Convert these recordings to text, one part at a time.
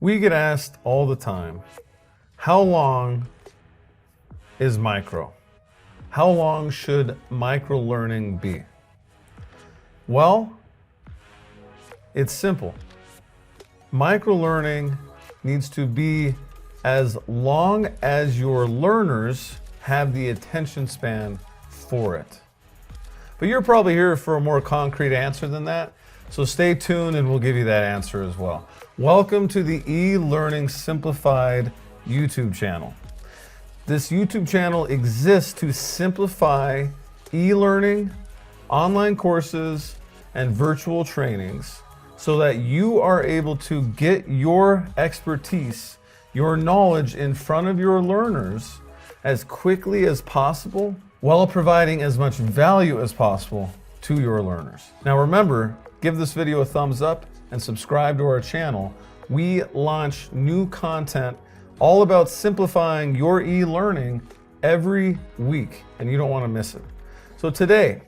We get asked all the time, how long is micro? How long should microlearning be? Well, it's simple. Microlearning needs to be as long as your learners have the attention span for it. But you're probably here for a more concrete answer than that, so stay tuned and we'll give you that answer as well. Welcome to the eLearning Simplified YouTube channel. This YouTube channel exists to simplify e-learning, online courses, and virtual trainings so that you are able to get your expertise, your knowledge in front of your learners as quickly as possible while providing as much value as possible to your learners. Now remember, give this video a thumbs up and subscribe to our channel. We launch new content all about simplifying your e-learning every week, and you don't want to miss it. So today,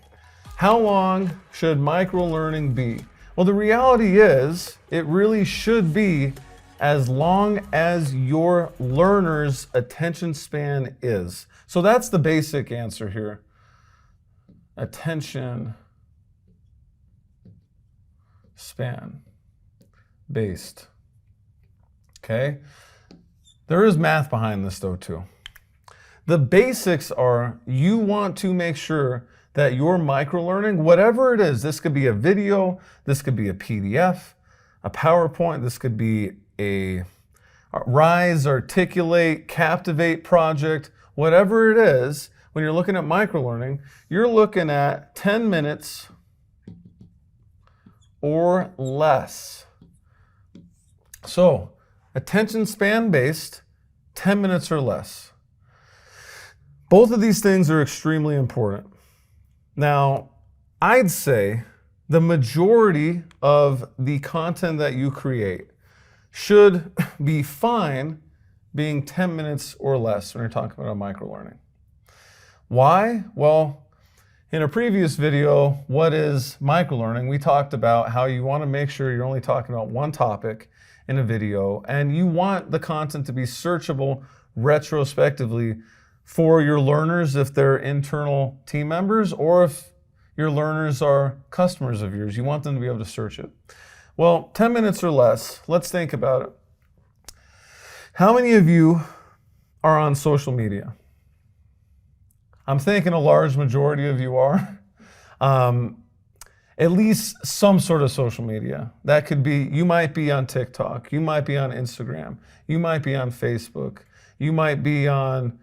how long should microlearning be? Well, the reality is it really should be as long as your learner's attention span is. So that's the basic answer here. Attention span based. Okay? There is math behind this though too. The basics are you want to make sure that your microlearning, whatever it is, this could be a video, this could be a PDF, a PowerPoint, this could be a Rise, Articulate, Captivate project, whatever it is, when you're looking at microlearning, you're looking at 10 minutes or less. So, attention span based, 10 minutes or less. Both of these things are extremely important. Now, I'd say the majority of the content that you create should be fine being 10 minutes or less when you're talking about microlearning. Why? Well, in a previous video, what is microlearning? We talked about how you want to make sure you're only talking about one topic in a video, and you want the content to be searchable retrospectively for your learners if they're internal team members, or if your learners are customers of yours, you want them to be able to search it. Well, 10 minutes or less, let's think about it. How many of you are on social media? I'm thinking a large majority of you are. At least some sort of social media. That could be, you might be on TikTok, you might be on Instagram, you might be on Facebook, you might be on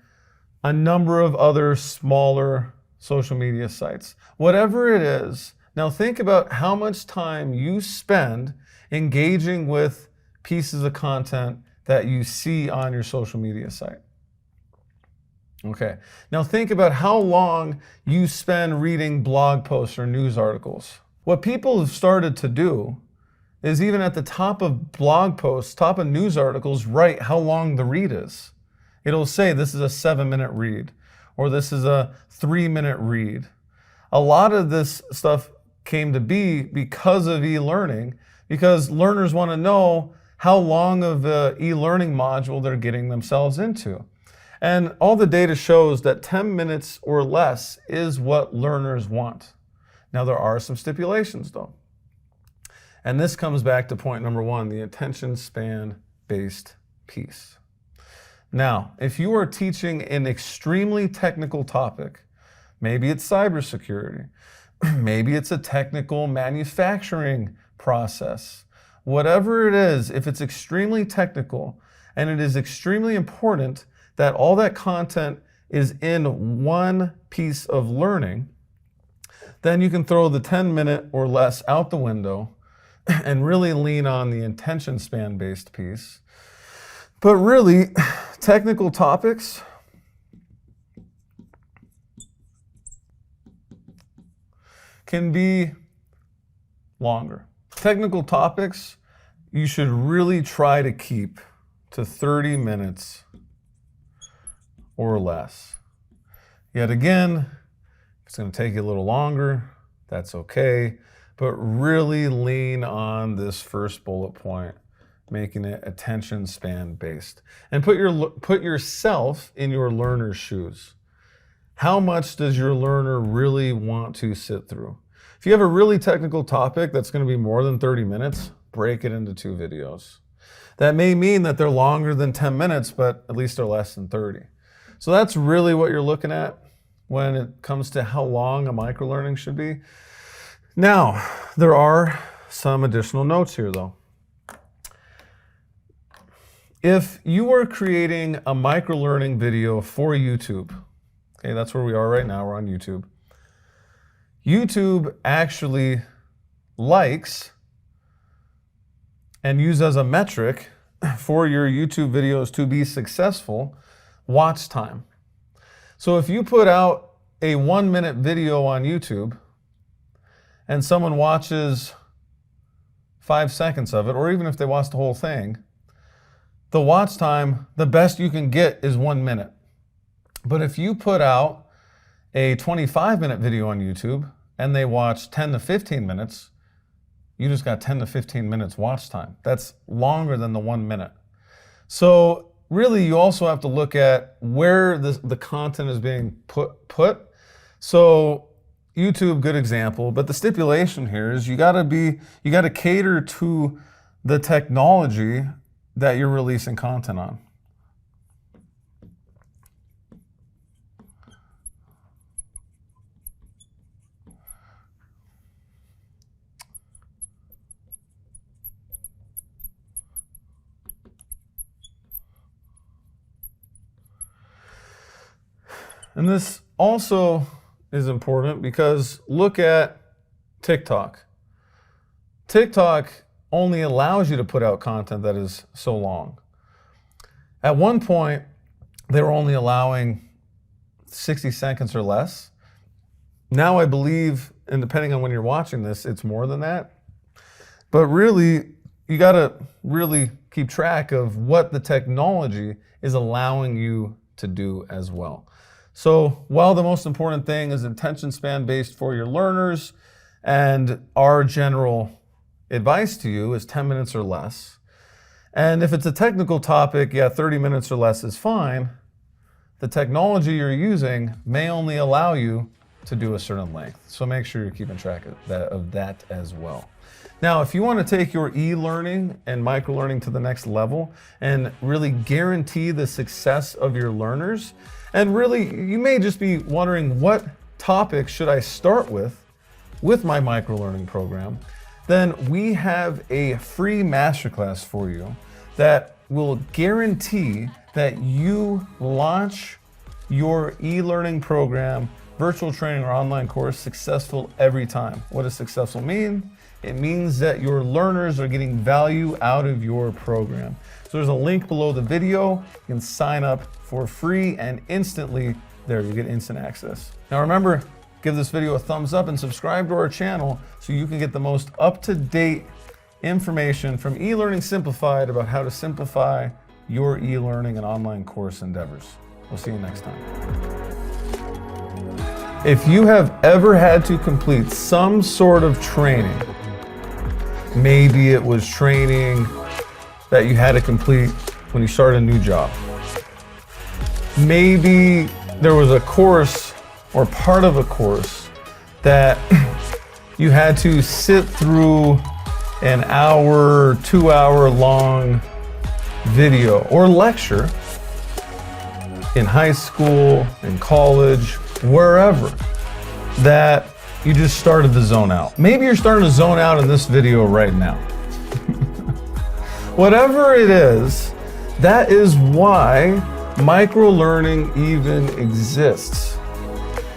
a number of other smaller social media sites. Whatever it is, now think about how much time you spend engaging with pieces of content that you see on your social media site. Okay, now think about how long you spend reading blog posts or news articles. What people have started to do is even at the top of blog posts, top of news articles, write how long the read is. It'll say this is a 7-minute read, or this is a 3-minute read. A lot of this stuff came to be because of e-learning, because learners want to know how long of an e-learning module they're getting themselves into. And all the data shows that 10 minutes or less is what learners want. Now there are some stipulations though. And this comes back to point number one, the attention span based piece. Now, if you are teaching an extremely technical topic, maybe it's cybersecurity, maybe it's a technical manufacturing process, whatever it is, if it's extremely technical and it is extremely important that all that content is in one piece of learning, then you can throw the 10-minute or less out the window and really lean on the attention span based piece. But really, technical topics can be longer. Technical topics, you should really try to keep to 30 minutes or less. Yet again, if it's going to take you a little longer, that's okay. But really lean on this first bullet point, making it attention span based. And put yourself in your learner's shoes. How much does your learner really want to sit through? If you have a really technical topic that's going to be more than 30 minutes, break it into 2 videos. That may mean that they're longer than 10 minutes, but at least they're less than 30. So that's really what you're looking at when it comes to how long a microlearning should be. Now, there are some additional notes here though. If you are creating a microlearning video for YouTube, okay, that's where we are right now, we're on YouTube. YouTube actually likes and uses as a metric for your YouTube videos to be successful, watch time. So if you put out a 1-minute video on YouTube and someone watches 5 seconds of it, or even if they watch the whole thing, the watch time, the best you can get is 1 minute. But if you put out a 25-minute video on YouTube and they watch 10 to 15 minutes, you just got 10 to 15 minutes watch time. That's longer than the 1 minute. So really, you also have to look at where the content is being put. So YouTube, good example, but the stipulation here is you gotta cater to the technology that you're releasing content on. And this also is important because look at TikTok. TikTok only allows you to put out content that is so long. At one point, they were only allowing 60 seconds or less. Now I believe, and depending on when you're watching this, it's more than that. But really, you gotta really keep track of what the technology is allowing you to do as well. So while the most important thing is attention span based for your learners, and our general advice to you is 10 minutes or less. And if it's a technical topic, yeah, 30 minutes or less is fine. The technology you're using may only allow you to do a certain length. So make sure you're keeping track of that as well. Now, if you want to take your e-learning and microlearning to the next level and really guarantee the success of your learners, and really, you may just be wondering what topic should I start with my microlearning program, then we have a free masterclass for you that will guarantee that you launch your e-learning program, virtual training or online course successful every time. What does successful mean? It means that your learners are getting value out of your program. So there's a link below the video. You can sign up for free and instantly there you get instant access. Now remember, give this video a thumbs up and subscribe to our channel so you can get the most up-to-date information from eLearning Simplified about how to simplify your e-learning and online course endeavors. We'll see you next time. If you have ever had to complete some sort of training, maybe it was training that you had to complete when you started a new job. Maybe there was a course or part of a course that you had to sit through an hour, 2 hour long video or lecture in high school, in college, wherever, that you just started to zone out. Maybe you're starting to zone out in this video right now. Whatever it is, that is why microlearning even exists.